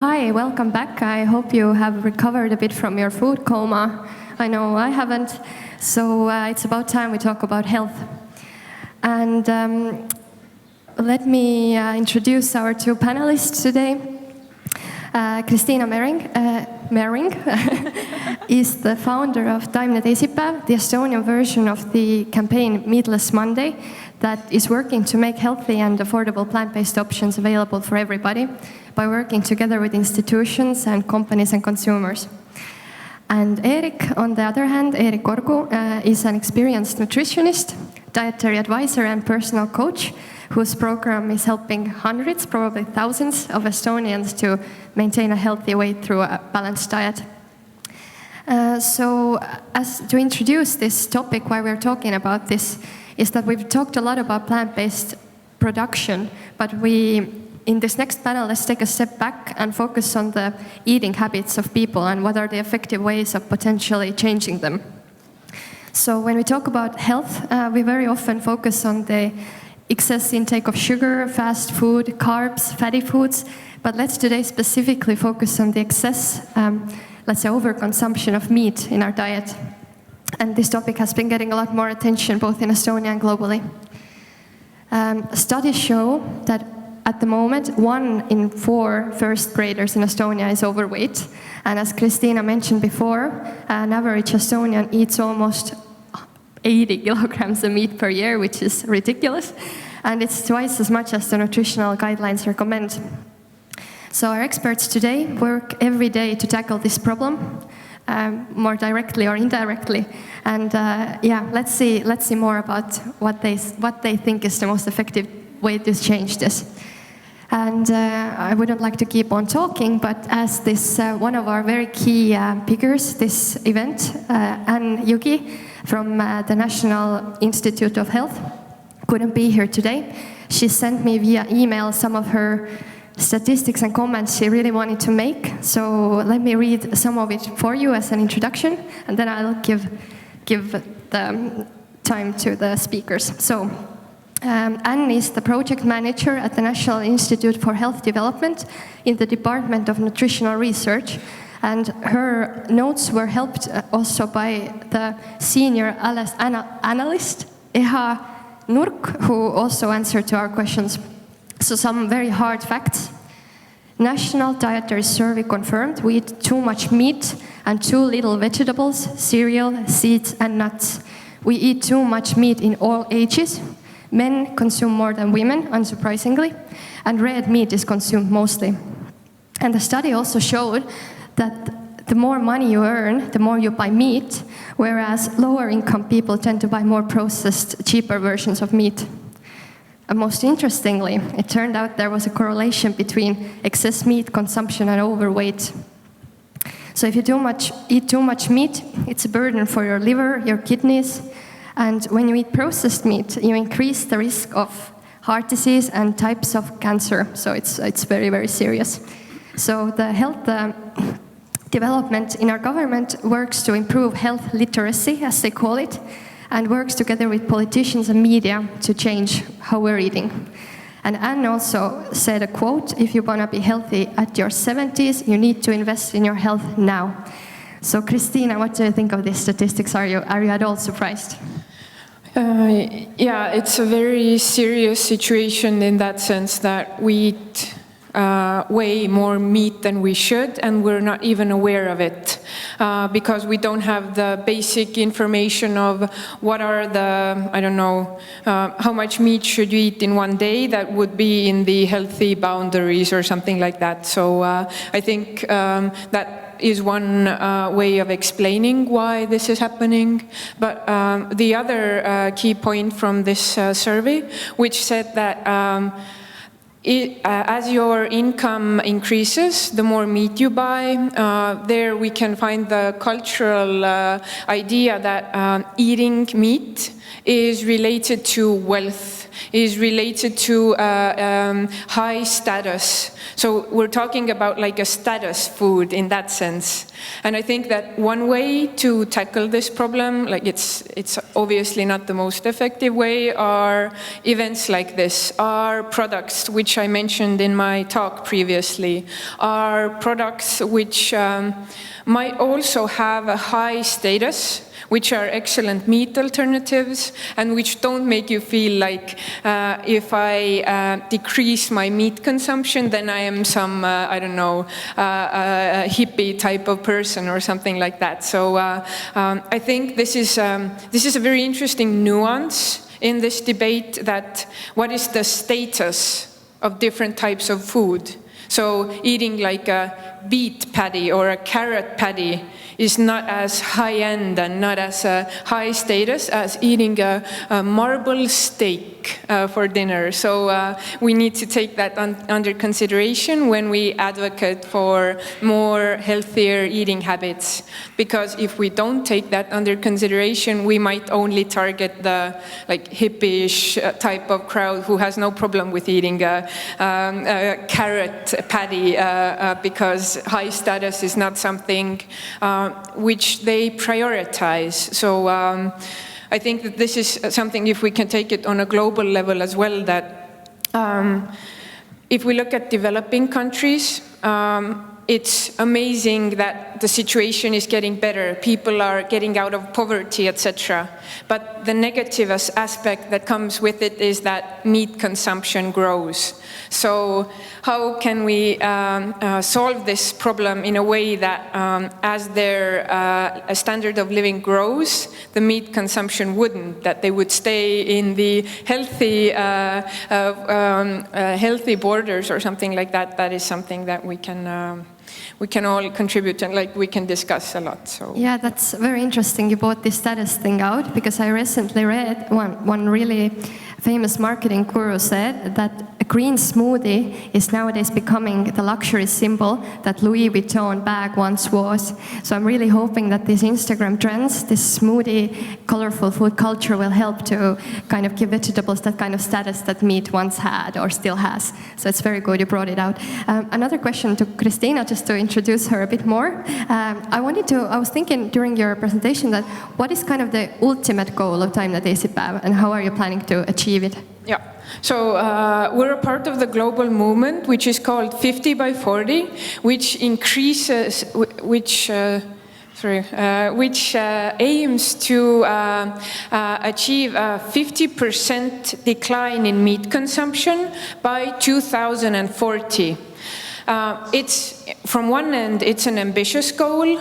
Hi, welcome back. I hope you have recovered a bit from your food coma. I know I haven't. So it's about time we talk about health. And let me introduce our two panelists today. Kristina Mering is the founder of Taimne Teisipäev, the Estonian version of the campaign Meatless Monday that is working to make healthy and affordable plant-based options available for everybody by working together with institutions and companies and consumers. And Erik, on the other hand, Erik Orgu, is an experienced nutritionist, dietary advisor and personal coach whose program is helping hundreds, probably thousands of Estonians to maintain a healthy weight through a balanced diet. So as to introduce this topic, why we're talking about this, is that we've talked a lot about plant-based production, but in this next panel, let's take a step back and focus on the eating habits of people and what are the effective ways of potentially changing them. So when we talk about health, we very often focus on the excess intake of sugar, fast food, carbs, fatty foods, but let's today specifically focus on the excess, let's say, overconsumption of meat in our diet. And this topic has been getting a lot more attention both in Estonia and globally. Studies show that at the moment, 1 in 4 first graders in Estonia is overweight. And as Kristina mentioned before, an average Estonian eats almost 80 kilograms of meat per year, which is ridiculous. And it's twice as much as the nutritional guidelines recommend. So our experts today work every day to tackle this problem, more directly or indirectly. And let's see more about what they think is the most effective way to change this. And I wouldn't like to keep on talking, but as this one of our very key figures this event, Änn Jõgi from the National Institute of Health, couldn't be here today. She sent me via email some of her statistics and comments she really wanted to make. So let me read some of it for you as an introduction, and then I'll give the time to the speakers. So Änn is the project manager at the National Institute for Health Development in the Department of Nutritional Research, and her notes were helped also by the senior analyst, Eha Nurk, who also answered to our questions. So some very hard facts. National Dietary Survey confirmed we eat too much meat and too little vegetables, cereal, seeds and nuts. We eat too much meat in all ages. Men consume more than women, unsurprisingly, and red meat is consumed mostly. And the study also showed that the more money you earn, the more you buy meat, whereas lower income people tend to buy more processed, cheaper versions of meat. And most interestingly, it turned out there was a correlation between excess meat consumption and overweight. So if you eat too much meat, it's a burden for your liver, your kidneys, and when you eat processed meat, you increase the risk of heart disease and types of cancer. So it's very, very serious. So the health development in our government works to improve health literacy, as they call it, and works together with politicians and media to change how we're eating. And Änn also said a quote, "If you want to be healthy at your 70s, you need to invest in your health now." So Kristina, what do you think of these statistics? Are you at all surprised? Yeah, it's a very serious situation in that sense that we eat way more meat than we should, and we're not even aware of it because we don't have the basic information of what are the, how much meat should you eat in one day that would be in the healthy boundaries or something like that. So I think that is one way of explaining why this is happening. But the other key point from this survey, which said that as your income increases, the more meat you buy, there we can find the cultural idea that eating meat is related to wealth is related to high status. So we're talking about like a status food in that sense. And I think that one way to tackle this problem, like it's obviously not the most effective way, are events like this, are products which I mentioned in my talk previously, are products which might also have a high status, which are excellent meat alternatives, and which don't make you feel like if I decrease my meat consumption, then I am some, I don't know, hippie type of person or something like that. So I think this is a very interesting nuance in this debate, that what is the status of different types of food. So eating like a beet patty or a carrot patty is not as high-end and not as high status as eating a marble steak for dinner. So we need to take that under consideration when we advocate for more healthier eating habits. Because if we don't take that under consideration, we might only target the like hippie-ish type of crowd who has no problem with eating a carrot patty because high status is not something which they prioritize. So I think that this is something, if we can take it on a global level as well, that if we look at developing countries, it's amazing that the situation is getting better. People are getting out of poverty, etc. But the negative aspect that comes with it is that meat consumption grows. So how can we solve this problem in a way that as their standard of living grows, the meat consumption wouldn't, that they would stay in the healthy borders or something like that? That is something that we can all contribute and like we can discuss a lot. So yeah, that's very interesting. You brought this status thing out, because I recently read one really famous marketing guru said that a green smoothie is nowadays becoming the luxury symbol that Louis Vuitton bag once was. So I'm really hoping that these Instagram trends, this smoothie, colorful food culture will help to kind of give vegetables that kind of status that meat once had or still has. So it's very good you brought it out. Another question to Kristina, just to introduce her a bit more. I was thinking during your presentation that what is kind of the ultimate goal of Taimne Teisipäev and how are you planning to achieve it? Yeah, so we're a part of the global movement which is called 50 by 40, which increases, which aims to achieve a 50% decline in meat consumption by 2040. It's, from one end, it's an ambitious goal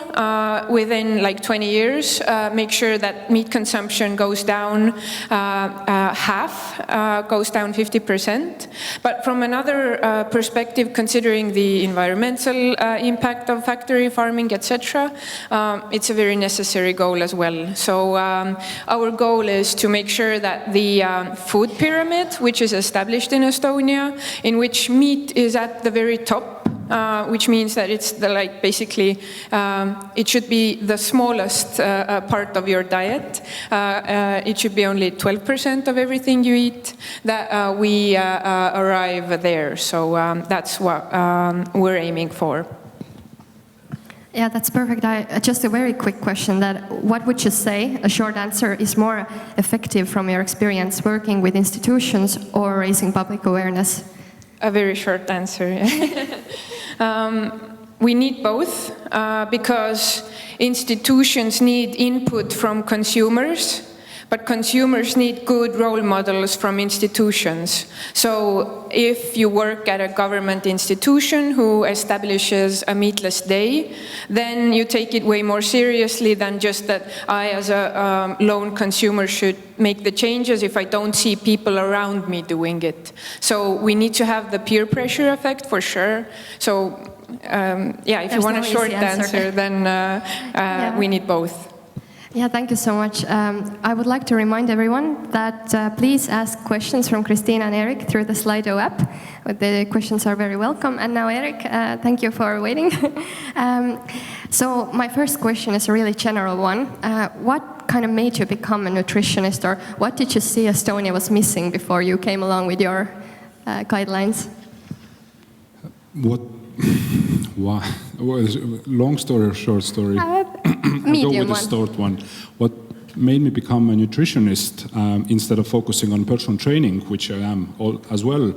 within like 20 years, make sure that meat consumption goes down half, goes down 50%. But from another perspective, considering the environmental impact of factory farming, etc., it's a very necessary goal as well. So our goal is to make sure that the food pyramid, which is established in Estonia, in which meat is at the very top, which means that it's basically it should be the smallest part of your diet. It should be only 12% of everything you eat, that we arrive there. So that's what we're aiming for. Yeah, that's perfect. Just a very quick question, that what would you say, a short answer, is more effective from your experience working with institutions or raising public awareness? A very short answer. We need both because institutions need input from consumers, but consumers need good role models from institutions. So if you work at a government institution who establishes a meatless day, then you take it way more seriously than just that I, as a lone consumer, should make the changes if I don't see people around me doing it. So we need to have the peer pressure effect for sure. So yeah, if you want a short answer, then we need both. Yeah, thank you so much. I would like to remind everyone that please ask questions from Kristina and Erik through the Slido app. The questions are very welcome. And now, Erik, thank you for waiting. So my first question is a really general one. What kind of made you become a nutritionist, or what did you see Estonia was missing before you came along with your guidelines? What? Wow. Long story or short story? Medium I'll go with one. the short one. What made me become a nutritionist instead of focusing on personal training, which I am as well,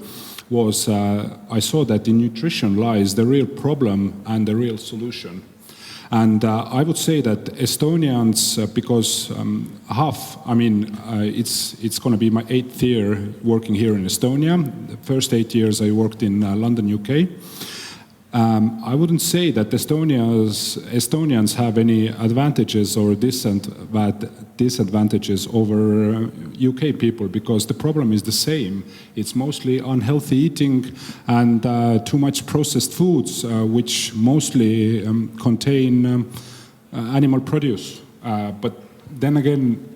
was I saw that in nutrition lies the real problem and the real solution. And I would say that Estonians, because it's going to be my 8th year working here in Estonia. The first 8 years I worked in London, UK. I wouldn't say that Estonians have any advantages or disadvantages over UK people, because the problem is the same. It's mostly unhealthy eating and too much processed foods, which mostly contain animal produce. But then again,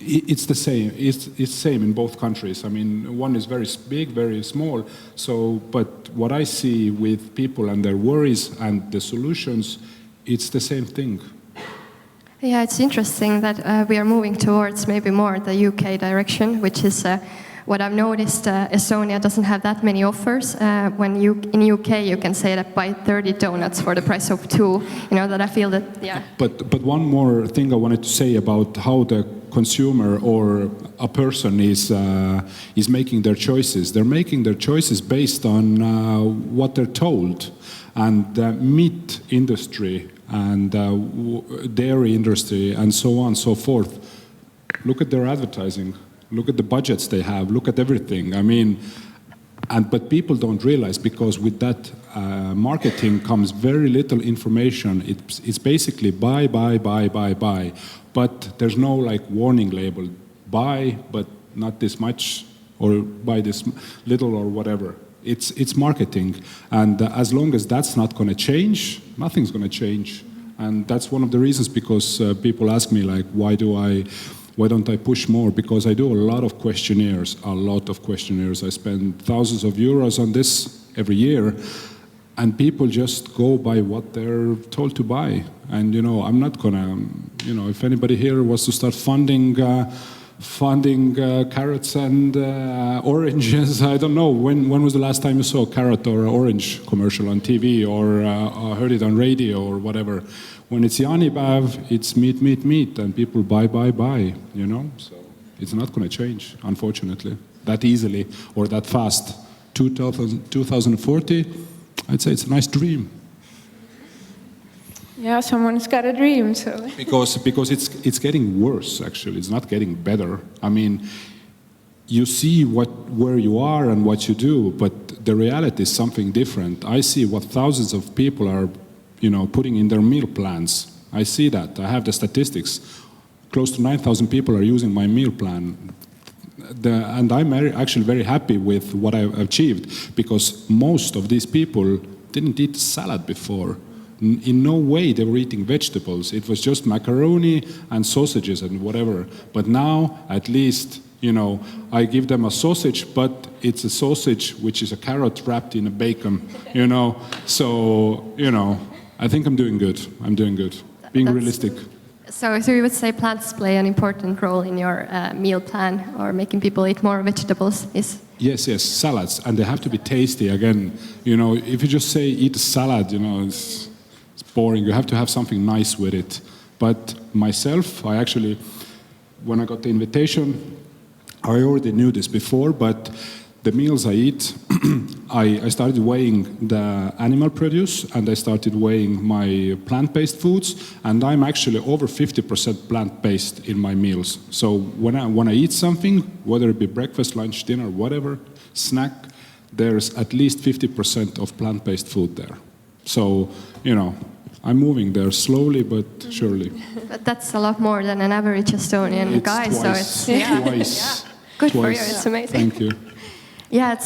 it's the same. It's same in both countries. I mean, one is very big, very small. So, but what I see with people and their worries and the solutions, it's the same thing. Yeah, it's interesting that we are moving towards maybe more the UK direction, which is what I've noticed. Estonia doesn't have that many offers. In UK you can say that buy 30 donuts for the price of 2. You know, that I feel that, yeah. But one more thing I wanted to say about how the consumer or a person is making their choices. They're making their choices based on what they're told. And the meat industry and dairy industry and so on and so forth, look at their advertising. Look at the budgets they have. Look at everything. I mean, but people don't realize, because with that marketing comes very little information. It's basically buy. But there's no like warning label. Buy, but not this much, or buy this little or whatever. It's marketing. And as long as that's not going to change, nothing's going to change. And that's one of the reasons, because people ask me like, why don't I push more? Because I do a lot of questionnaires. I spend thousands of euros on this every year, and people just go by what they're told to buy. And I'm not gonna, if anybody here was to start funding carrots and oranges, I don't know, when was the last time you saw a carrot or orange commercial on TV, or heard it on radio or whatever? When it's Jaanipäev, it's meat, and people buy, So it's not going to change, unfortunately, that easily or that fast. 2040, I'd say it's a nice dream. Yeah, someone's got a dream, so. Because it's getting worse, actually. It's not getting better. I mean, you see where you are and what you do, but the reality is something different. I see what thousands of people are putting in their meal plans. I see that. I have the statistics. Close to 9,000 people are using my meal plan. And I'm actually very happy with what I've achieved, because most of these people didn't eat salad before. In no way they were eating vegetables. It was just macaroni and sausages and whatever. But now, at least, I give them a sausage, but it's a sausage which is a carrot wrapped in a bacon, So, I think I'm doing good. Being realistic. So you would say plants play an important role in your meal plan, or making people eat more vegetables? Yes, salads, and they have to be tasty. Again, if you just say eat a salad, it's boring. You have to have something nice with it. But myself, I actually, when I got the invitation, I already knew this before, but the meals I eat, I started weighing the animal produce, and I started weighing my plant-based foods, and I'm actually over 50% plant-based in my meals. So when I eat something, whether it be breakfast, lunch, dinner, whatever, snack, there's at least 50% of plant-based food there. So, I'm moving there slowly but surely. But that's a lot more than an average Estonian guy, twice, so it's twice. Yeah. Good for you, it's amazing. Thank you. Yeah,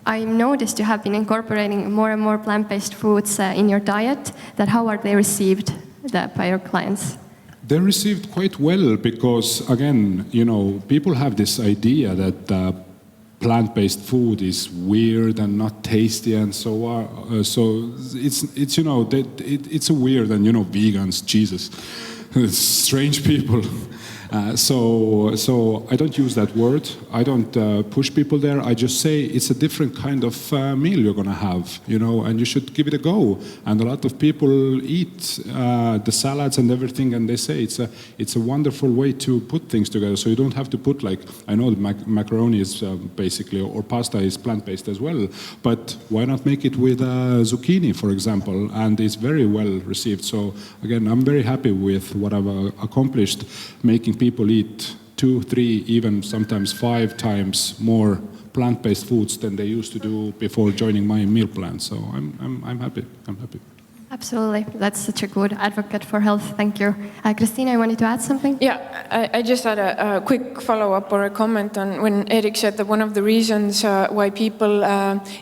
I noticed you have been incorporating more and more plant-based foods in your diet. How are they received by your clients? They're received quite well, because, again, people have this idea that plant-based food is weird and not tasty and so on. So it's you know it's a weird, and you know, vegans, Jesus, strange people. So I don't use that word. I don't push people there. I just say it's a different kind of meal you're going to have, you know, and you should give it a go. And a lot of people eat the salads and everything, and they say it's a wonderful way to put things together. So you don't have to put, like, I know the macaroni is basically, or pasta is plant-based as well, but why not make it with zucchini, for example? And it's very well received. So again, I'm very happy with what I've accomplished, making people eat 2, 3, even sometimes 5 times more plant-based foods than they used to do before joining my meal plan. So I'm happy. I'm happy. Absolutely. That's such a good advocate for health. Thank you. Kristina, you wanted to add something? Yeah, I just had a quick follow-up or a comment on when Erik said that one of the reasons why people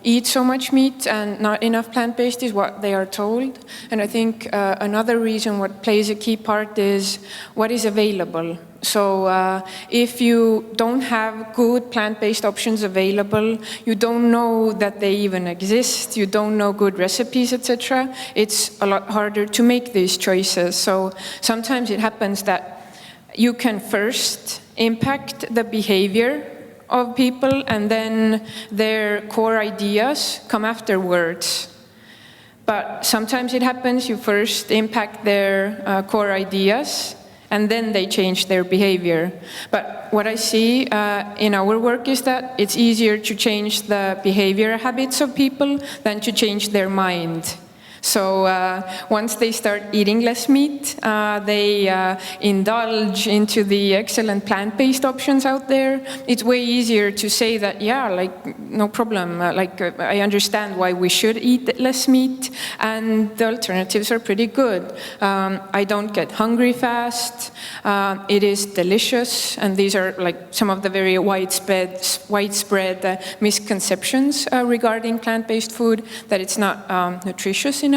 eat so much meat and not enough plant-based is what they are told. And I think another reason what plays a key part is what is available. So if you don't have good plant-based options available, you don't know that they even exist, you don't know good recipes, etc., it's a lot harder to make these choices. So sometimes it happens that you can first impact the behavior of people and then their core ideas come afterwards. But sometimes it happens you first impact their core ideas and then they change their behavior. But what I see in our work is that it's easier to change the behavior habits of people than to change their mind. So once they start eating less meat, they indulge into the excellent plant-based options out there. It's way easier to say that, yeah, like, no problem. I understand why we should eat less meat, and the alternatives are pretty good. I don't get hungry fast. It is delicious, and these are like some of the very widespread misconceptions regarding plant-based food, that it's not nutritious enough.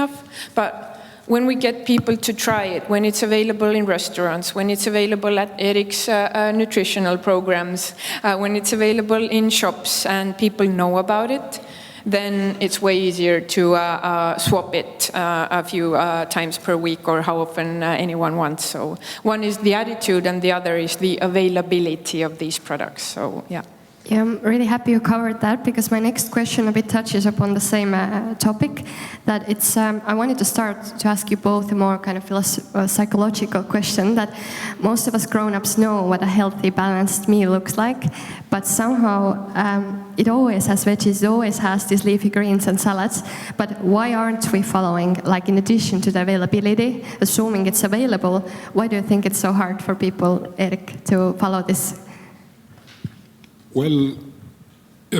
But when we get people to try it, when it's available in restaurants, when it's available at Erik's nutritional programs, when it's available in shops and people know about it, then it's way easier to swap it a few times per week or how often anyone wants. So one is the attitude and the other is the availability of these products. So yeah. Yeah, I'm really happy you covered that, because my next question a bit touches upon the same topic. That it's I wanted to start to ask you both a more kind of psychological question. That most of us grown-ups know what a healthy, balanced meal looks like, but somehow it always has veggies, it always has these leafy greens and salads. But why aren't we following, like, in addition to the availability, assuming it's available? Why do you think it's so hard for people, Erik, to follow this? Well,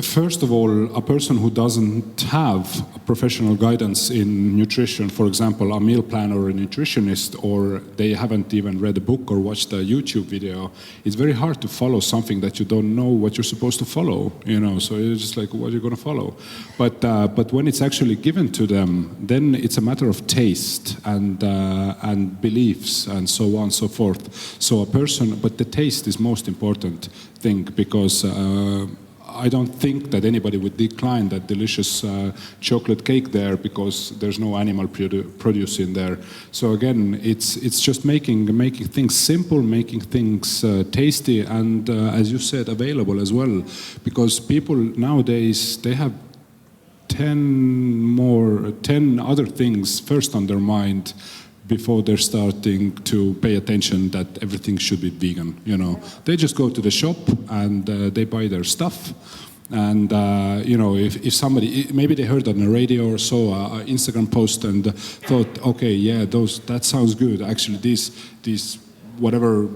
first of all, a person who doesn't have professional guidance in nutrition, for example, a meal plan or a nutritionist, or they haven't even read a book or watched a YouTube video, it's very hard to follow something that you don't know what you're supposed to follow, you know, so it's just like, what are you going to follow? But when it's actually given to them, then it's a matter of taste and beliefs and so on and so forth. So a person, but the taste is most important thing, because I don't think that anybody would decline that delicious chocolate cake there because there's no animal produce in there. So again, it's just making things simple, making things tasty, and as you said, available as well. Because people nowadays, they have 10 other things first on their mind before they're starting to pay attention that everything should be vegan, you know. They just go to the shop and they buy their stuff. And, you know, if somebody, maybe they heard on the radio or saw an Instagram post and thought, okay, yeah, that sounds good. Actually, these whatever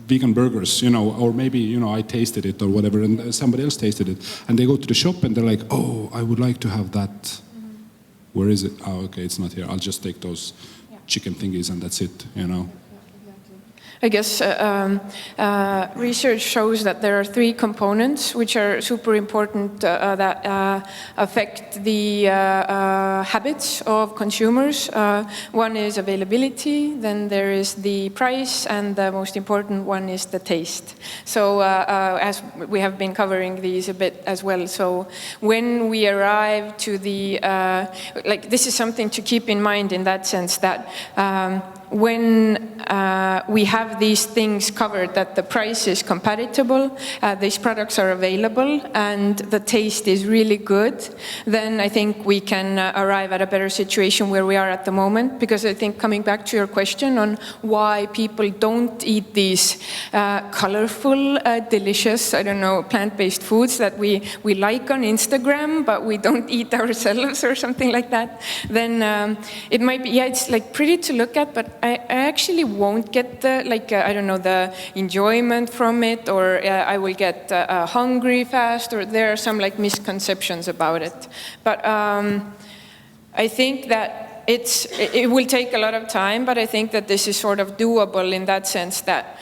vegan burgers, you know, or maybe, you know, I tasted it or whatever, and somebody else tasted it. And they go to the shop and they're like, oh, I would like to have that. Where is it? Oh, okay, it's not here. I'll just take those chicken thingies and that's it, you know. I guess research shows that there are 3 components which are super important that affect the habits of consumers. One is availability, then there is the price, and the most important one is the taste. So as we have been covering these a bit as well, so when we arrive to the, like this is something to keep in mind in that sense that when we have these things covered, that the price is compatible, these products are available, and the taste is really good, then I think we can arrive at a better situation where we are at the moment. Because I think, coming back to your question on why people don't eat these colorful, delicious, I don't know, plant-based foods that we like on Instagram, but we don't eat ourselves or something like that, then it might be, yeah, it's like pretty to look at, but I actually won't get the, like, I don't know, the enjoyment from it, or I will get hungry fast, or there are some like misconceptions about it. But I think that it will take a lot of time, but I think that this is sort of doable in that sense that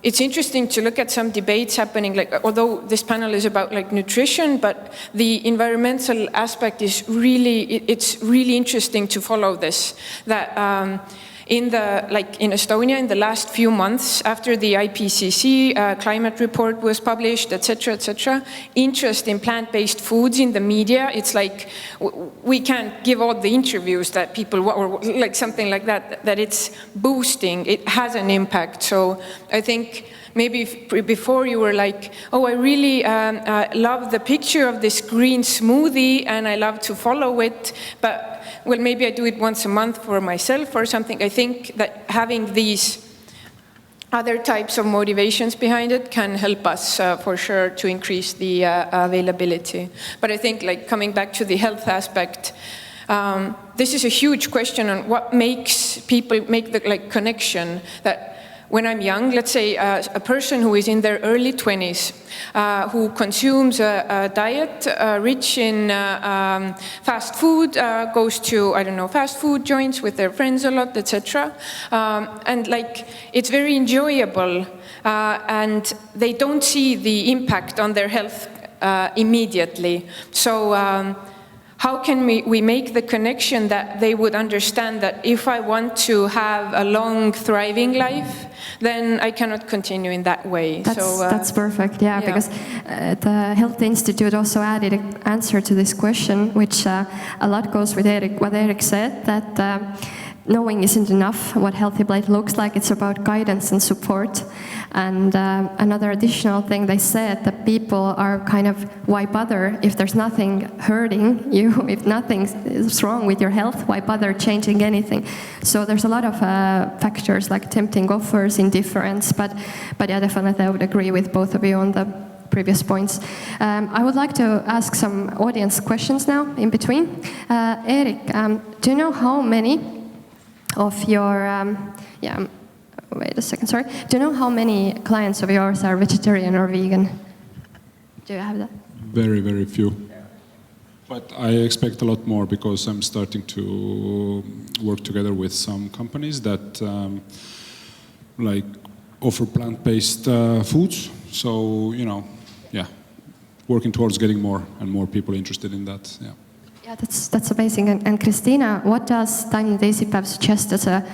it's interesting to look at some debates happening, like, although this panel is about like nutrition, but the environmental aspect is really, it's really interesting to follow this. That in Estonia, in the last few months, after the IPCC climate report was published, etc., interest in plant-based foods in the media, it's like we can't give all the interviews that people, or like something like that, that it's boosting, it has an impact. So I think maybe before you were like, oh, I really love the picture of this green smoothie and I love to follow it, but well, maybe I do it once a month for myself or something. I think that having these other types of motivations behind it can help us for sure to increase the availability. But I think, like, coming back to the health aspect, this is a huge question on what makes people make the connection that when I'm young, let's say a person who is in their early 20s, who consumes a diet rich in fast food, goes to, I don't know, fast food joints with their friends a lot, etc. And like, it's very enjoyable, and they don't see the impact on their health immediately. So how can we make the connection that they would understand that if I want to have a long, thriving life, then I cannot continue in that way. That's perfect, yeah, because the Health Institute also added an answer to this question, which a lot goes with what Erik said, that knowing isn't enough what healthy plate looks like. It's about guidance and support. And another additional thing they said, that people are kind of, why bother if there's nothing hurting you, if nothing is wrong with your health, why bother changing anything? So there's a lot of factors like tempting offers, indifference, but yeah, definitely I would agree with both of you on the previous points. I would like to ask some audience questions now in between. Erik, do you know how many of your, wait a second, sorry. Do you know how many clients of yours are vegetarian or vegan? Do you have that? Very, very few. But I expect a lot more because I'm starting to work together with some companies that like offer plant-based foods. So, you know, yeah, working towards getting more and more people interested in that, yeah. Yeah, that's amazing. And Kristina, what does Taimne Teisipäev suggest as a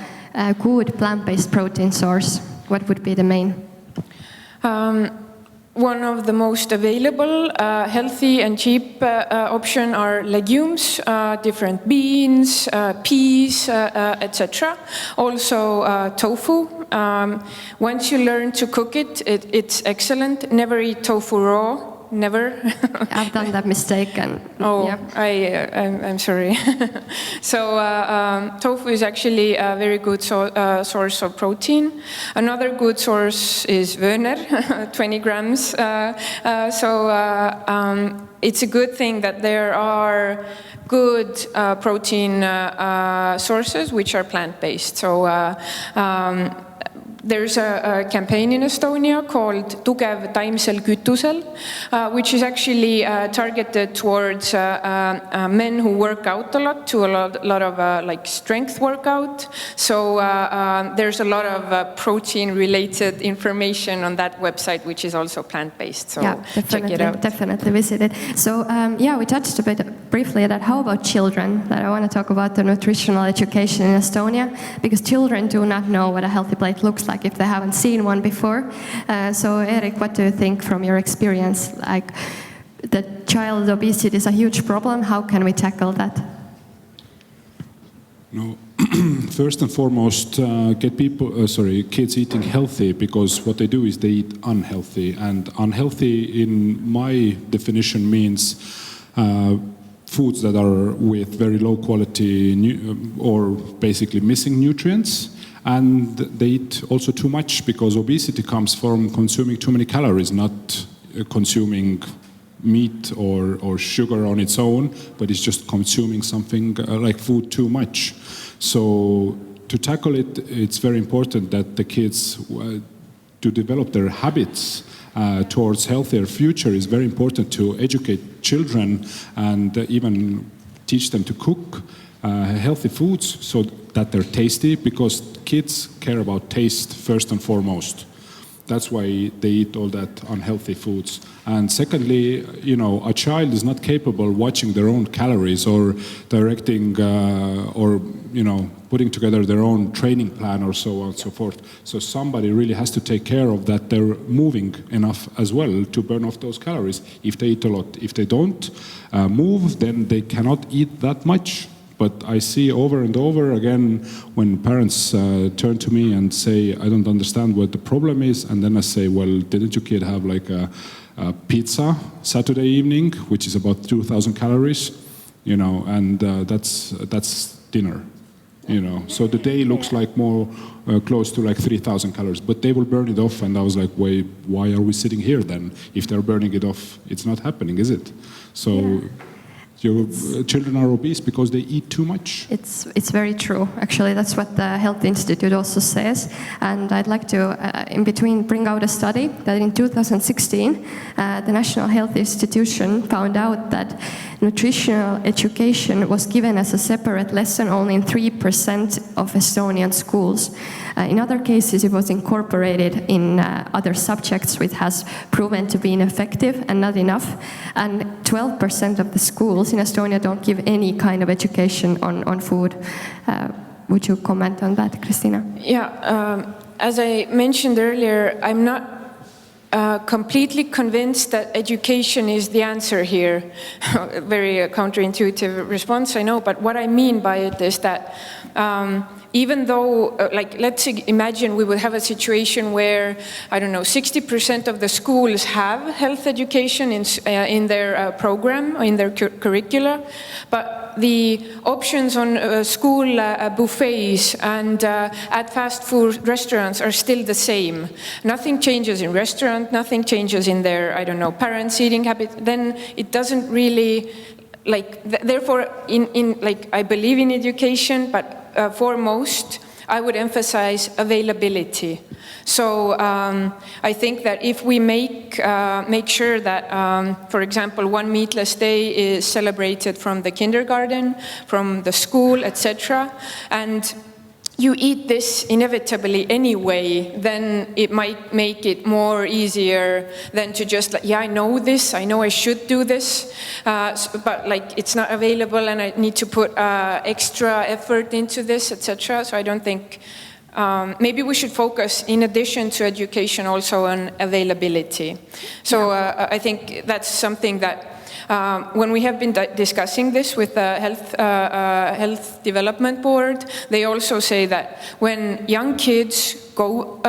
good plant-based protein source? What would be the main? One of the most available, healthy and cheap option are legumes, different beans, peas, etc. Also tofu. Once you learn to cook it, it's excellent. Never eat tofu raw. Never. I've done that mistake, and I'm sorry. So tofu is actually a very good source of protein. Another good source is Wöhner, 20 grams. It's a good thing that there are good protein sources which are plant-based. So There's a campaign in Estonia called Tugev taimsel kütusel, which is actually targeted towards men who work out a lot, to a lot of like strength workout. So there's a lot of protein-related information on that website, which is also plant-based. So check it out. Definitely visit it. So we touched a bit briefly that how about children? That I want to talk about the nutritional education in Estonia, because children do not know what a healthy plate looks like if they haven't seen one before. So Erik, what do you think from your experience? Like, the child obesity is a huge problem. How can we tackle that? No, first and foremost, get kids eating healthy, because what they do is they eat unhealthy, and unhealthy in my definition means foods that are with very low quality or basically missing nutrients. And they eat also too much, because obesity comes from consuming too many calories, not consuming meat or sugar on its own, but it's just consuming something like food too much. So to tackle it, it's very important that the kids to develop their habits towards healthier future. Is very important to educate children and even teach them to cook healthy foods so that they're tasty, because kids care about taste first and foremost. That's why they eat all that unhealthy foods. And secondly, a child is not capable of watching their own calories or directing or putting together their own training plan or so on and so forth. So somebody really has to take care of that they're moving enough as well to burn off those calories if they eat a lot. If they don't move, then they cannot eat that much. But I see over and over again when parents turn to me and say, I don't understand what the problem is. And then I say, well, didn't your kid have like a pizza Saturday evening, which is about 2,000 calories, and that's dinner, So the day looks like more close to like 3,000 calories, but they will burn it off. And I was like, wait, why are we sitting here then? If they're burning it off, it's not happening, is it? So. Yeah. Your children are obese because they eat too much. It's very true. Actually, that's what the Health Institute also says. And I'd like to, in between, bring out a study that in 2016, the National Health Institution found out that nutritional education was given as a separate lesson only in 3% of Estonian schools. In other cases, it was incorporated in other subjects, which has proven to be ineffective and not enough. And 12% of the schools in Estonia don't give any kind of education on food. Would you comment on that, Kristina? Yeah, as I mentioned earlier, I'm not completely convinced that education is the answer here. Very counterintuitive response, I know, but what I mean by it is that even though, let's imagine we would have a situation where, 60% of the schools have health education in their program, in their curricula, but the options on school buffets and at fast food restaurants are still the same. Nothing changes in restaurant, nothing changes in their, parents' eating habits. Then it doesn't really, therefore, I believe in education, but foremost, I would emphasize availability. So I think that if we make sure that, for example, one meatless day is celebrated from the kindergarten, from the school, etc., and you eat this inevitably anyway, then it might make it more easier than to just I know this, I know I should do this, but it's not available and I need to put extra effort into this, etc. So I don't think, maybe we should focus, in addition to education, also on availability. So I think that's something that when we have been discussing this with the Health Development Board, they also say that when young kids go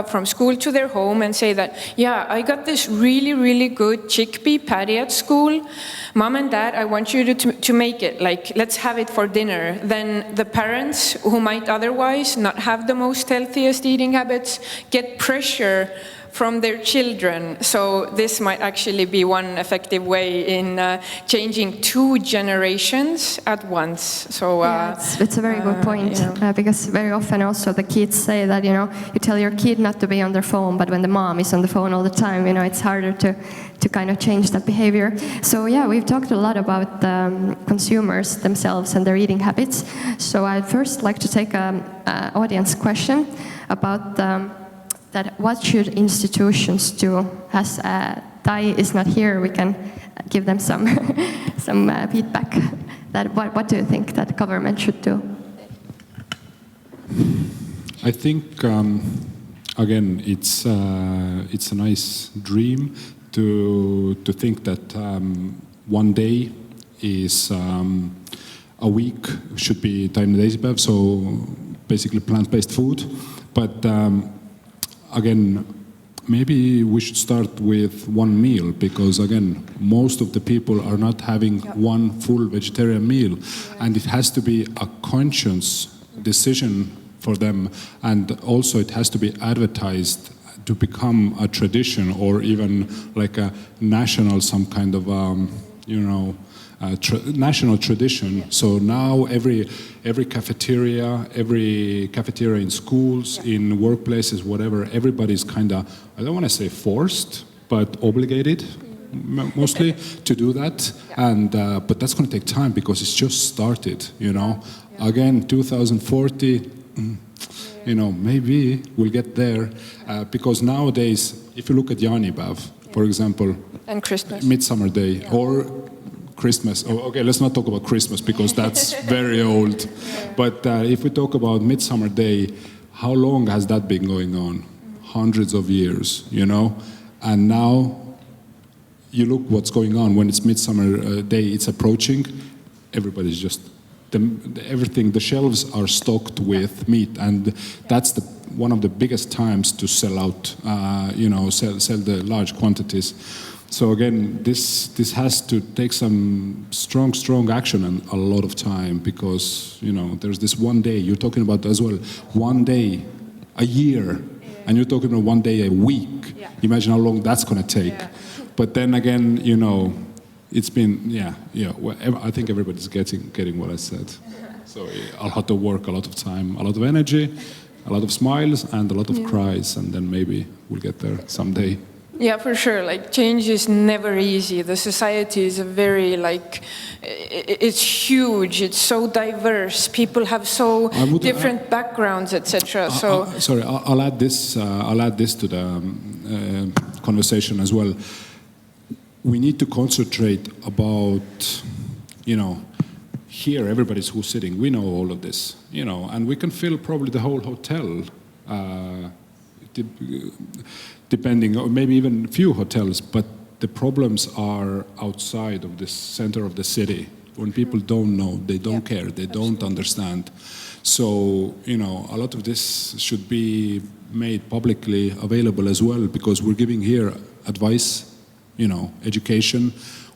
from school to their home and say that, yeah, I got this really, really good chickpea patty at school. Mom and Dad, I want you to make it. Let's have it for dinner. Then the parents, who might otherwise not have the most healthiest eating habits, get pressure from their children. So this might actually be one effective way in changing 2 generations at once. So it's a very good point, because very often also the kids say that, you tell your kid not to be on their phone, but when the mom is on the phone all the time, it's harder to kind of change that behavior. So we've talked a lot about consumers themselves and their eating habits. So I'd first like to take an audience question about that what should institutions do? As Tai is not here, we can give them some feedback. That what do you think that government should do? I think again it's a nice dream to think that one day is a week should be Taimne Teisipäev, so basically plant-based food. But again, maybe we should start with one meal, because again, most of the people are not having one full vegetarian meal, and it has to be a conscious decision for them, and also it has to be advertised to become a tradition, or even like a national, some kind of national tradition. So now every cafeteria in schools, in workplaces, whatever, everybody's kind of, I don't want to say forced, but obligated mostly to do that. And but that's going to take time, because it's just started. Again, 2040. Maybe we'll get there, because nowadays, if you look at jaanipäev, for example, and Christmas, Midsummer Day, or Christmas. Oh, okay, let's not talk about Christmas, because that's very old. But if we talk about Midsummer Day, how long has that been going on? Hundreds of years, And now you look what's going on when it's Midsummer Day. It's approaching. Everybody's just. Everything, the shelves are stocked with meat, and that's one of the biggest times to sell out, sell the large quantities. So again, this has to take some strong action and a lot of time, because there's this one day you're talking about as well, one day a year, and you're talking about one day a week. Imagine how long that's going to take. But then again, it's been, I think everybody's getting what I said. So a lot of work, a lot of time, a lot of energy, a lot of smiles, and a lot of cries, and then maybe we'll get there someday. Yeah, for sure. Like, change is never easy. The society is it's huge. It's so diverse. People have so different backgrounds, etc. So sorry, I'll add this to the conversation as well. We need to concentrate about, here everybody's who's sitting, we know all of this, and we can fill probably the whole hotel, depending, or maybe even a few hotels, but the problems are outside of the center of the city. When people don't know, they don't care, they don't understand. So, a lot of this should be made publicly available as well, because we're giving here advice, education,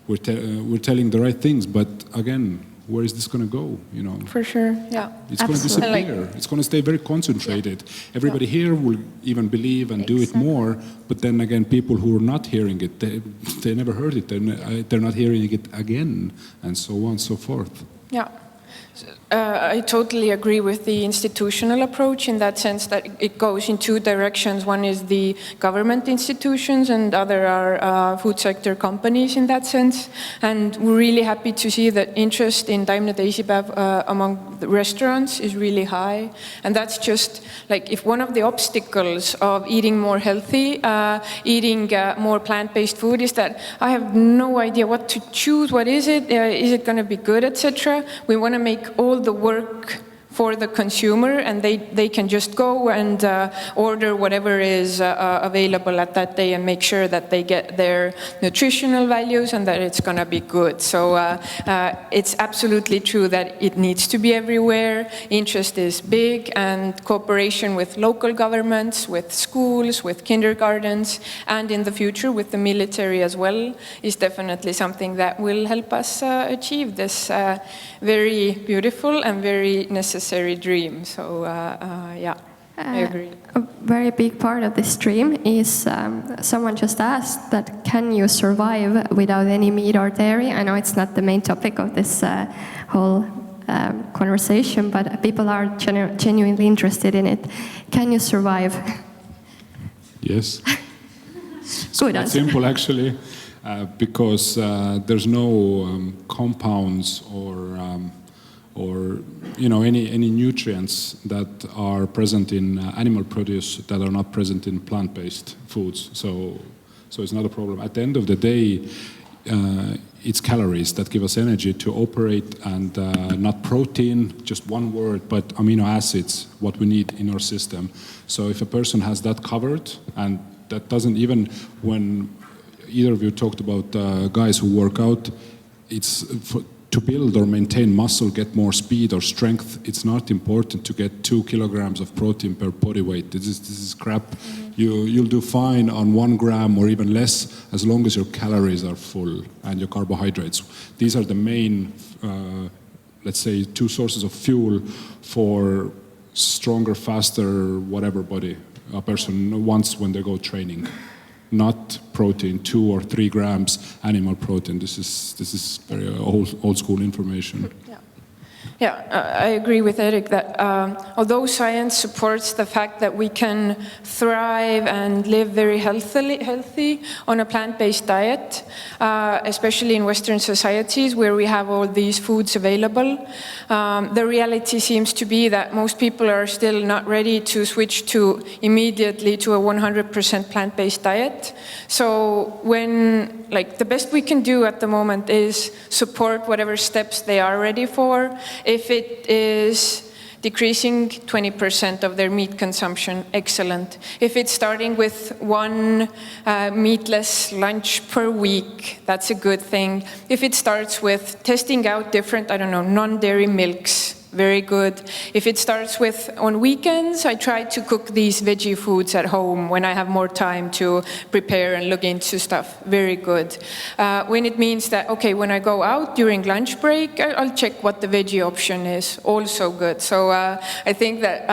we're telling the right things, but again, where is this going to go? For sure, yeah. It's going to disappear. It's going to stay very concentrated. Everybody here will even believe and do it more, but then again, people who are not hearing it, they never heard it. They're not hearing it again, and so on and so forth. Yeah. I totally agree with the institutional approach, in that sense that it goes in 2 directions. One is the government institutions, and other are food sector companies in that sense. And we're really happy to see that interest in Taimne Teisipäev among the restaurants is really high. And that's just like, if one of the obstacles of eating more healthy, eating more plant-based food is that I have no idea what to choose. What is it? Is it going to be good, etc.? We want to make all the work for the consumer, and they can just go and order whatever is available at that day and make sure that they get their nutritional values and that it's going to be good. So it's absolutely true that it needs to be everywhere. Interest is big, and cooperation with local governments, with schools, with kindergartens, and in the future with the military as well is definitely something that will help us achieve this very beautiful and very necessary dream. So, yeah. I agree. A very big part of this stream is someone just asked that can you survive without any meat or dairy? I know it's not the main topic of this whole conversation, but people are genuinely interested in it. Can you survive? Yes. Good Quite answer. simple, actually, because there's no compounds or any nutrients that are present in animal produce that are not present in plant-based foods. So it's not a problem. At the end of the day, it's calories that give us energy to operate, and not protein, just one word, but amino acids, what we need in our system. So if a person has that covered, and that doesn't even, when either of you talked about guys who work out, it's to build or maintain muscle, get more speed or strength. It's not important to get 2 kilograms of protein per body weight. This is crap. You'll do fine on 1 gram or even less, as long as your calories are full and your carbohydrates. These are the main, let's say, 2 sources of fuel for stronger, faster, whatever body a person wants when they go training. Not protein, 2 or 3 grams animal protein. This is very old school information. Yeah, I agree with Erik that although science supports the fact that we can thrive and live very healthy on a plant-based diet, especially in Western societies where we have all these foods available, the reality seems to be that most people are still not ready to switch immediately to a 100% plant-based diet. So the best we can do at the moment is support whatever steps they are ready for. If it is decreasing 20% of their meat consumption, excellent. If it's starting with 1 meatless lunch per week, that's a good thing. If it starts with testing out different, non-dairy milks, very good. If it starts with, on weekends, I try to cook these veggie foods at home when I have more time to prepare and look into stuff, very good. When it means that, okay, when I go out during lunch break, I'll check what the veggie option is, also good. So I think that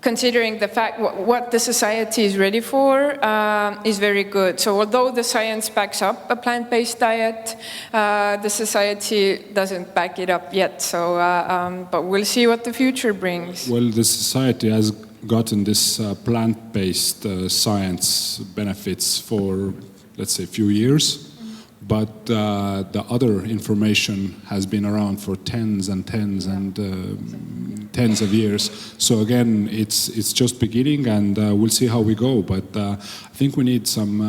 considering the fact what the society is ready for is very good. So although the science backs up a plant-based diet, the society doesn't back it up yet. So, but we'll see what the future brings. Well, the society has gotten this plant-based science benefits for, let's say, a few years. But the other information has been around for tens and tens and tens of years. So again, it's just beginning, and we'll see how we go. But I think we need some,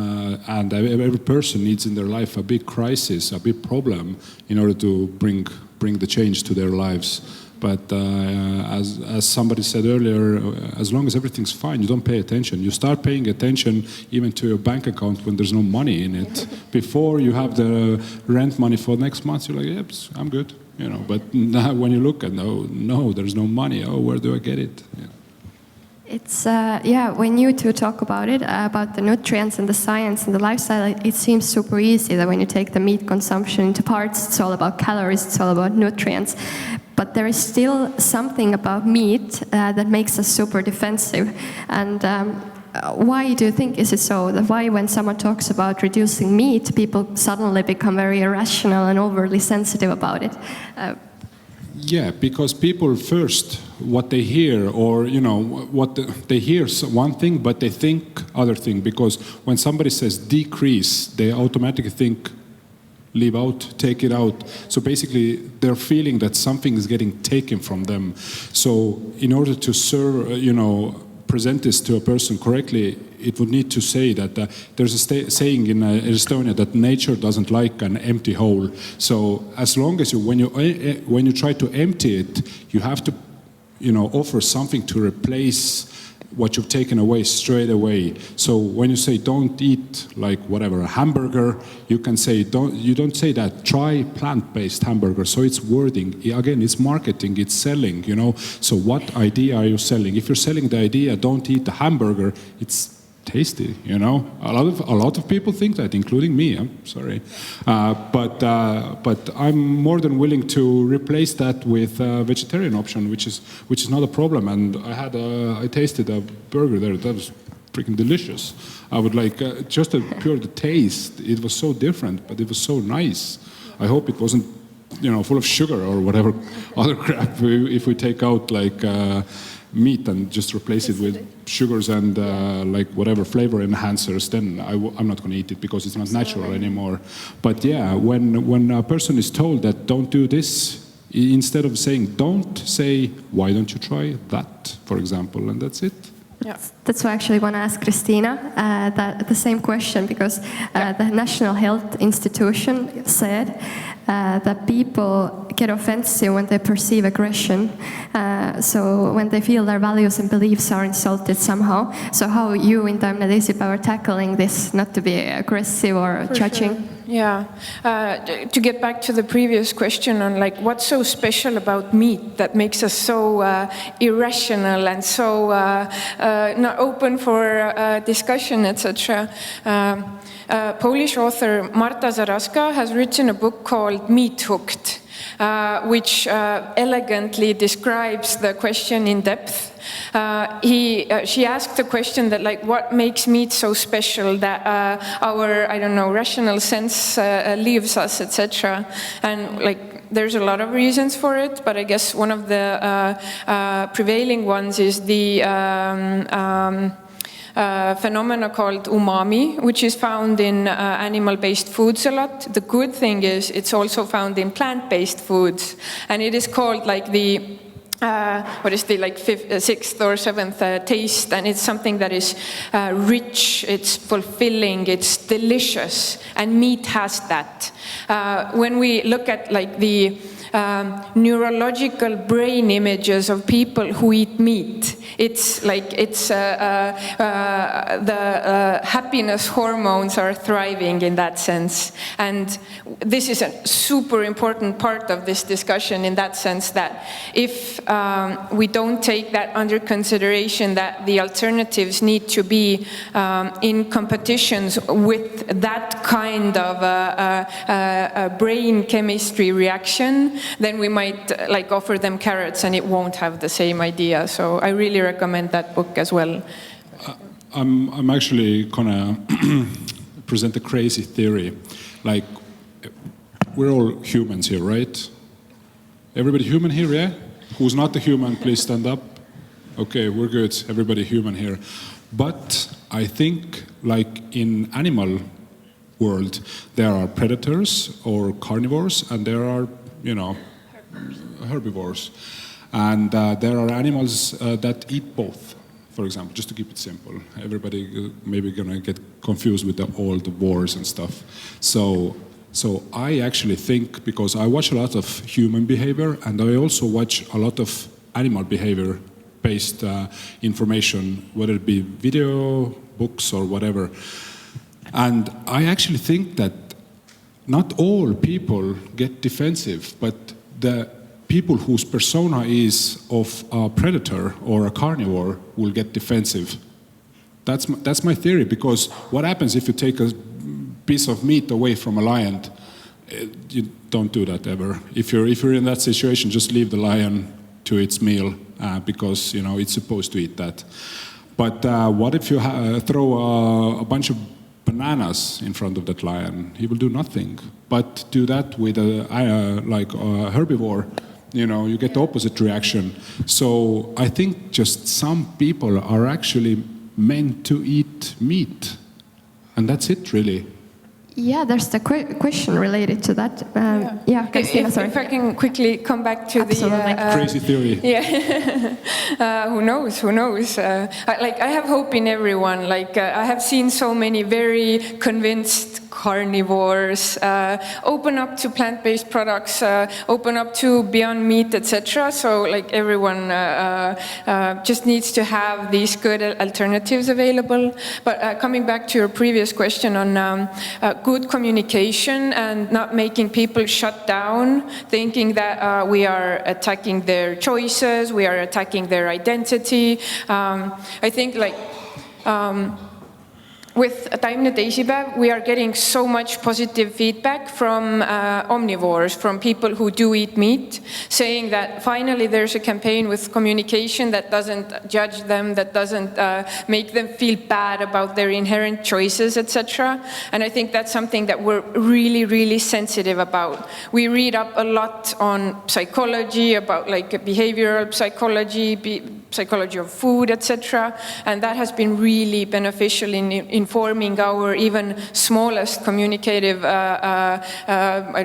and every person needs in their life a big crisis, a big problem, in order to bring the change to their lives. But as somebody said earlier, as long as everything's fine, you don't pay attention. You start paying attention even to your bank account when there's no money in it. Before you have the rent money for next month, you're like, yep, I'm good. But now when you look at, no, there's no money. Oh, where do I get it? Yeah. It's, when you two talk about it, about the nutrients and the science and the lifestyle, it seems super easy that when you take the meat consumption into parts, it's all about calories, it's all about nutrients. But there is still something about meat that makes us super defensive. And why do you think is it so? That why when someone talks about reducing meat, people suddenly become very irrational and overly sensitive about it? Yeah, because people first, what they hear, or they hear one thing, but they think other thing. Because when somebody says decrease, they automatically think leave out, take it out. So basically, they're feeling that something is getting taken from them. So in order to serve, present this to a person correctly, it would need to say that there's a saying in Estonia that nature doesn't like an empty hole. So as long as when you try to empty it, you have to, offer something to replace what you've taken away straight away. So when you say don't eat a hamburger, you can say you don't say that, try plant-based hamburger. So it's wording, again, it's marketing, it's selling, So what idea are you selling? If you're selling the idea, don't eat the hamburger, it's tasty, you know. A lot of people think that, including me. I'm sorry, but I'm more than willing to replace that with a vegetarian option, which is not a problem. And I tasted a burger there that was freaking delicious. I would like just the taste. It was so different, but it was so nice. I hope it wasn't, you know, full of sugar or whatever other crap. If we take out like meat and just replace it with sugars and like whatever flavor enhancers, then I'm not going to eat it because it's not natural anymore. But yeah, when a person is told that don't do this, instead of saying don't, say why don't you try that, for example, and that's it. Yeah. That's why I actually want to ask Kristina the same question, because the National Health Institution said that people get offensive when they perceive aggression. So when they feel their values and beliefs are insulted somehow. So how you in Taimne Teisipäev are tackling this, not to be aggressive or judging? Sure. Yeah. To get back to the previous question on like what's so special about meat that makes us so irrational and so not open for discussion, etc. Polish author Marta Zaraska has written a book called Meat Hooked, which elegantly describes the question in depth. She asked the question that, like, what makes meat so special that our, I don't know, rational sense leaves us, etc. And like, there's a lot of reasons for it, but I guess one of the prevailing ones is the phenomena called umami, which is found in animal-based foods a lot. The good thing is it's also found in plant-based foods, and it is called like the what is the like sixth or seventh taste, and it's something that is rich, it's fulfilling, it's delicious, and meat has that. When we look at like the neurological brain images of people who eat meat, it's like the happiness hormones are thriving in that sense. And this is a super important part of this discussion in that sense that if we don't take that under consideration, that the alternatives need to be in competitions with that kind of a brain chemistry reaction, then we might like offer them carrots and it won't have the same idea. So I really recommend that book as well. I'm actually gonna present a crazy theory. Like, we're all humans here, right? Everybody human here, yeah? Who's not a human, please stand up. Okay, we're good. Everybody human here. But I think, like in animal world, there are predators or carnivores, and there are, you know, herbivores. And there are animals that eat both, for example, just to keep it simple. Everybody maybe gonna get confused with all the wars and stuff. So I actually think, because I watch a lot of human behavior and I also watch a lot of animal behavior-based information, whether it be video, books or whatever. And I actually think that not all people get defensive, but the people whose persona is of a predator or a carnivore will get defensive. That's my theory, because what happens if you take a piece of meat away from a lion? You don't do that ever. If you're in that situation, just leave the lion to its meal because you know it's supposed to eat that. But what if you throw a bunch of bananas in front of that lion? He will do nothing. But do that with a herbivore, you know, you get the opposite reaction. So I think just some people are actually meant to eat meat, and that's it, really. Yeah, there's the question related to that. Kristina, sorry. If I can quickly come back to the crazy theory. Yeah, who knows? I have hope in everyone. Like I have seen so many very convinced carnivores open up to plant-based products, open up to beyond meat, etc. So like everyone just needs to have these good alternatives available. But coming back to your previous question on good communication and not making people shut down, thinking that we are attacking their choices, we are attacking their identity. I think like with Taimne Teisipäev, we are getting so much positive feedback from omnivores, from people who do eat meat, saying that finally there's a campaign with communication that doesn't judge them, that doesn't make them feel bad about their inherent choices, etc. And I think that's something that we're really, really sensitive about. We read up a lot on psychology, about like behavioral psychology, psychology of food, etc. And that has been really beneficial in informing our even smallest communicative, I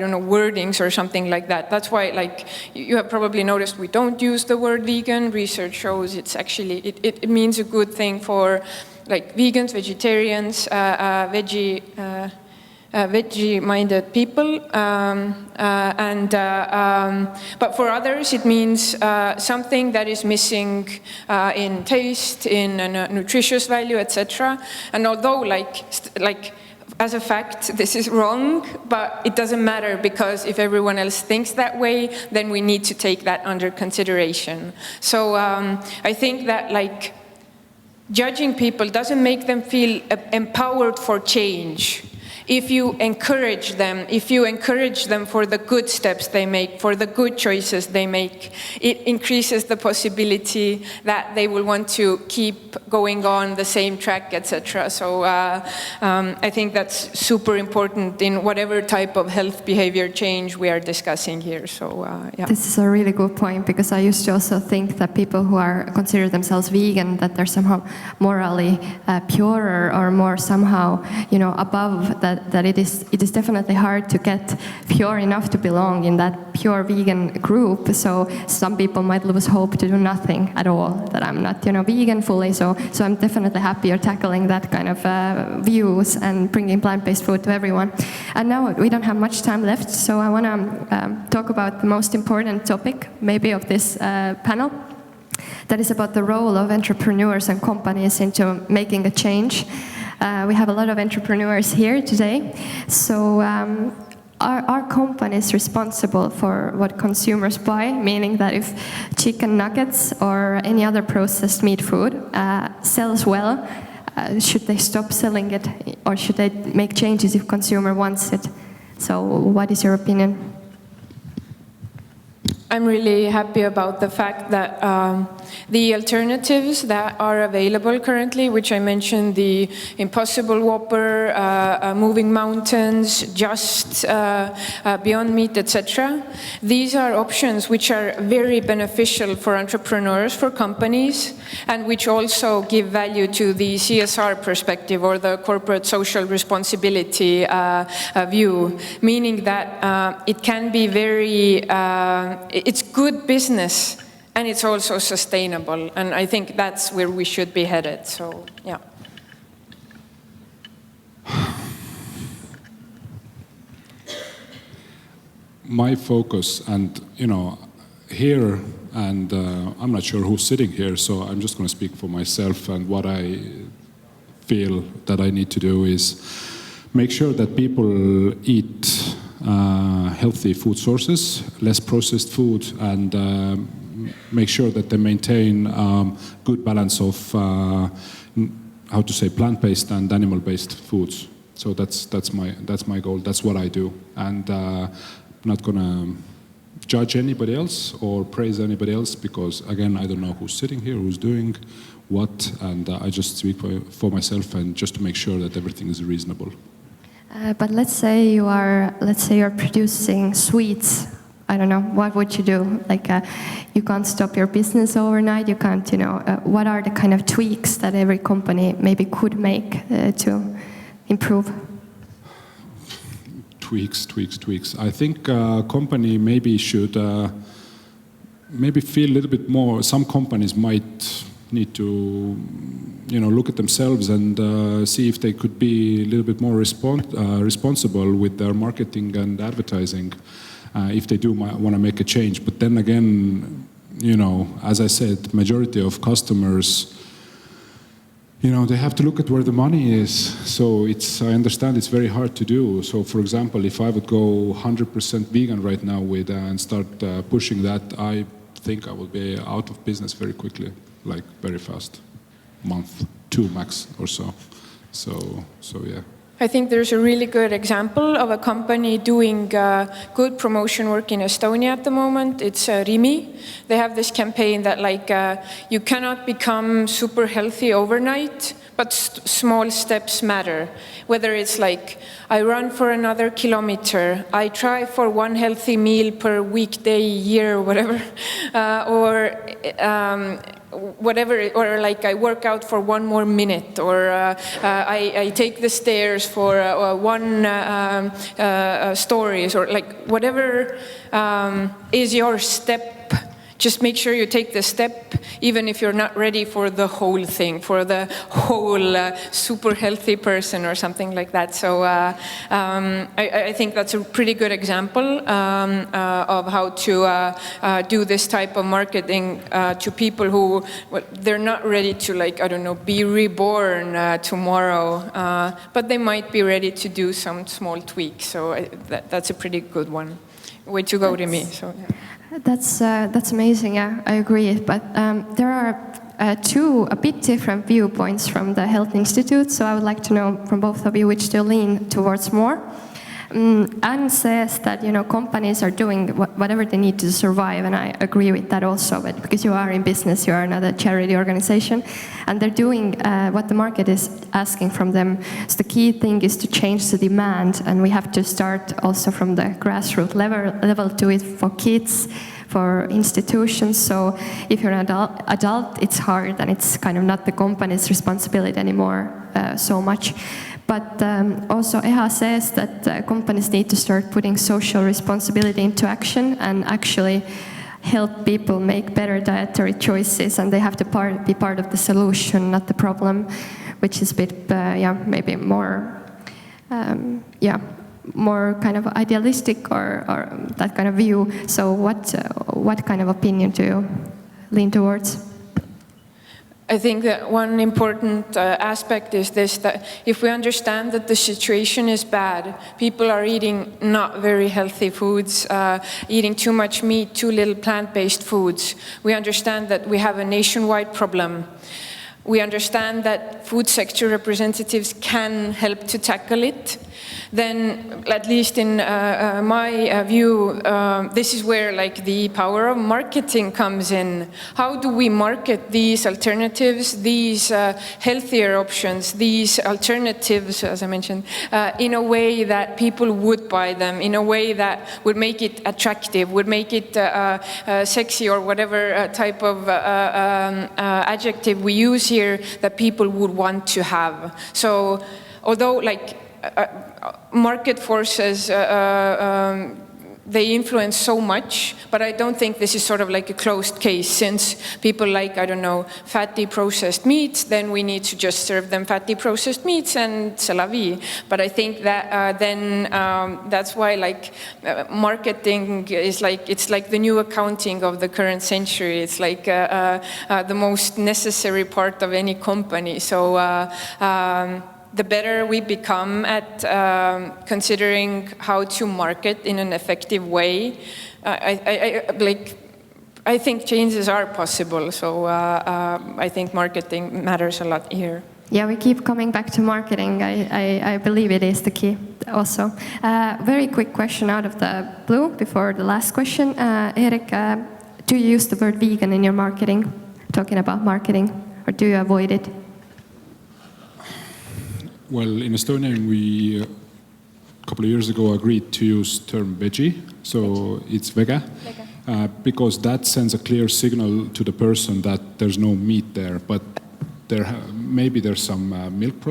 don't know, wordings or something like that. That's why, like, you have probably noticed we don't use the word vegan. Research shows it's actually, it means a good thing for like vegans, vegetarians, veggie-minded people, but for others it means something that is missing in taste, in nutritious value, etc. And although, like as a fact, this is wrong, but it doesn't matter, because if everyone else thinks that way, then we need to take that under consideration. So I think that, like, judging people doesn't make them feel empowered for change. If you encourage them for the good steps they make, for the good choices they make, it increases the possibility that they will want to keep going on the same track, etc. So I think that's super important in whatever type of health behavior change we are discussing here. So yeah. This is a really good point, because I used to also think that people who are consider themselves vegan, that they're somehow morally purer or more somehow, you know, above that. That it is definitely hard to get pure enough to belong in that pure vegan group. So some people might lose hope to do nothing at all. That I'm not, you know, vegan fully. So I'm definitely happy you're tackling that kind of views and bringing plant-based food to everyone. And now we don't have much time left, so I want to talk about the most important topic, maybe, of this panel. That is about the role of entrepreneurs and companies into making a change. We have a lot of entrepreneurs here today. So are companies responsible for what consumers buy? Meaning that if chicken nuggets or any other processed meat food sells well, should they stop selling it, or should they make changes if consumer wants it? So what is your opinion? I'm really happy about the fact that the alternatives that are available currently, which I mentioned, the Impossible Whopper, Moving Mountains, Just, Beyond Meat, etc. These are options which are very beneficial for entrepreneurs, for companies, and which also give value to the CSR perspective, or the corporate social responsibility view, meaning that it can be very, it's good business, and it's also sustainable, and I think that's where we should be headed. So, yeah. My focus, and you know, here, and I'm not sure who's sitting here, so I'm just going to speak for myself, and what I feel that I need to do is make sure that people eat healthy food sources, less processed food, and make sure that they maintain good balance of how to say, plant-based and animal-based foods. So that's my goal. That's what I do, and I'm not gonna judge anybody else or praise anybody else, because again, I don't know who's sitting here, who's doing what, and I just speak for myself, and just to make sure that everything is reasonable. But let's say you're producing sweets. I don't know, what would you do? Like, you can't stop your business overnight. You can't, you know, what are the kind of tweaks that every company maybe could make to improve? Tweaks. I think company maybe should maybe feel a little bit more. Some companies might need to, you know, look at themselves and see if they could be a little bit more responsible with their marketing and advertising, if they do want to make a change. But then again, you know, as I said, majority of customers, you know, they have to look at where the money is. So I understand it's very hard to do. So for example, if I would go 100% vegan right now and start pushing that, I think I will be out of business very quickly. Like very fast, month, 2 max or so. So yeah. I think there's a really good example of a company doing good promotion work in Estonia at the moment. It's Rimi. They have this campaign that you cannot become super healthy overnight, but small steps matter. Whether it's I run for another kilometer, I try for one healthy meal per weekday, year, whatever, or I work out for one more minute, or I take the stairs for one stories, or whatever is your step. Just make sure you take the step, even if you're not ready for the whole thing, for the whole super healthy person or something like that. So I think that's a pretty good example of how to do this type of marketing to people who, they're not ready to, be reborn tomorrow, but they might be ready to do some small tweaks. So that's a pretty good one. Way to go, Rimi. So, yeah. That's amazing. Yeah, I agree. But there are two a bit different viewpoints from the Health Institute. So I would like to know from both of you which to lean towards more. Änn says that companies are doing whatever they need to survive, and I agree with that also. But because you are in business, you are not a charity organization, and they're doing what the market is asking from them. So the key thing is to change the demand, and we have to start also from the grassroots level to it for kids, for institutions. So if you're an adult, it's hard, and it's kind of not the company's responsibility anymore so much. But also EHA says that companies need to start putting social responsibility into action and actually help people make better dietary choices, and they have to be part of the solution, not the problem, which is a bit, maybe more, more kind of idealistic or that kind of view. So what kind of opinion do you lean towards? I think that one important aspect is this, that if we understand that the situation is bad, people are eating not very healthy foods, eating too much meat, too little plant-based foods, we understand that we have a nationwide problem. We understand that food sector representatives can help to tackle it. Then, at least in my view, this is where the power of marketing comes in. How do we market these alternatives, these healthier options, these alternatives, as I mentioned, in a way that people would buy them, in a way that would make it attractive, would make it sexy, or whatever type of adjective we use here that people would want to have. So, although market forces, they influence so much, but I don't think this is sort of like a closed case, since people fatty processed meats, then we need to just serve them fatty processed meats and c'est la vie. But I think that that's why marketing is it's like the new accounting of the current century. It's the most necessary part of any company. So the better we become at considering how to market in an effective way, I think changes are possible. So I think marketing matters a lot here. Yeah, we keep coming back to marketing. I believe it is the key also. Very quick question out of the blue before the last question. Erik, do you use the word vegan in your marketing, talking about marketing, or do you avoid it? Well, in Estonia, we a couple of years ago agreed to use term veggie, so it's vega, because that sends a clear signal to the person that there's no meat there, but maybe there's some milk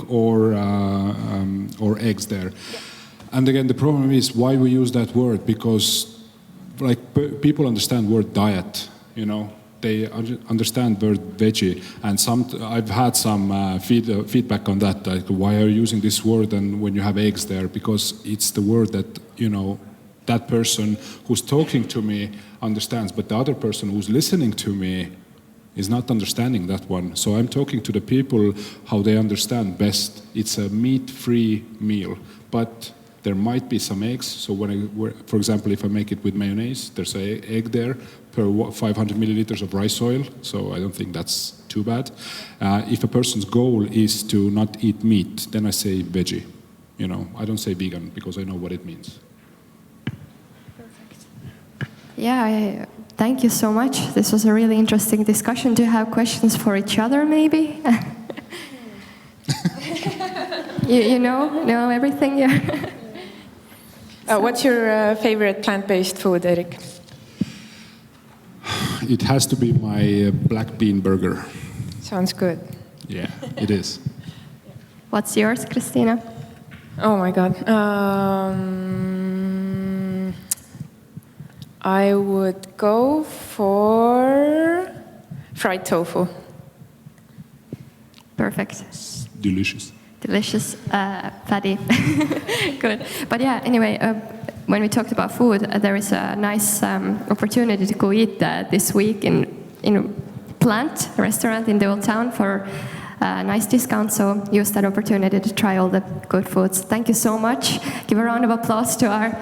or eggs there. Yeah. And again, the problem is why we use that word, because people understand word diet, They understand word veggie, and I've had some feedback on that. Why are you using this word and when you have eggs there? Because it's the word that that person who's talking to me understands, but the other person who's listening to me is not understanding that one. So I'm talking to the people how they understand best. It's a meat-free meal, but There might be some eggs. So for example, if I make it with mayonnaise, there's an egg there per 500 milliliters of rice oil. So I don't think that's too bad. If a person's goal is to not eat meat, then I say veggie. You know, I don't say vegan because I know what it means. Yeah, thank you so much. This was a really interesting discussion. Do you have questions for each other, maybe? you know everything here? What's your favorite plant-based food, Erik? It has to be my black bean burger. Sounds good. Yeah, it is. What's yours, Kristina? Oh my God. I would go for fried tofu. Perfect. Delicious. Delicious, fatty. Good. But yeah, anyway, when we talked about food, there is a nice opportunity to go eat this week in a plant restaurant in the old town for a nice discount. So use that opportunity to try all the good foods. Thank you so much. Give a round of applause to our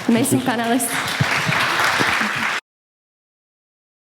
amazing panelists.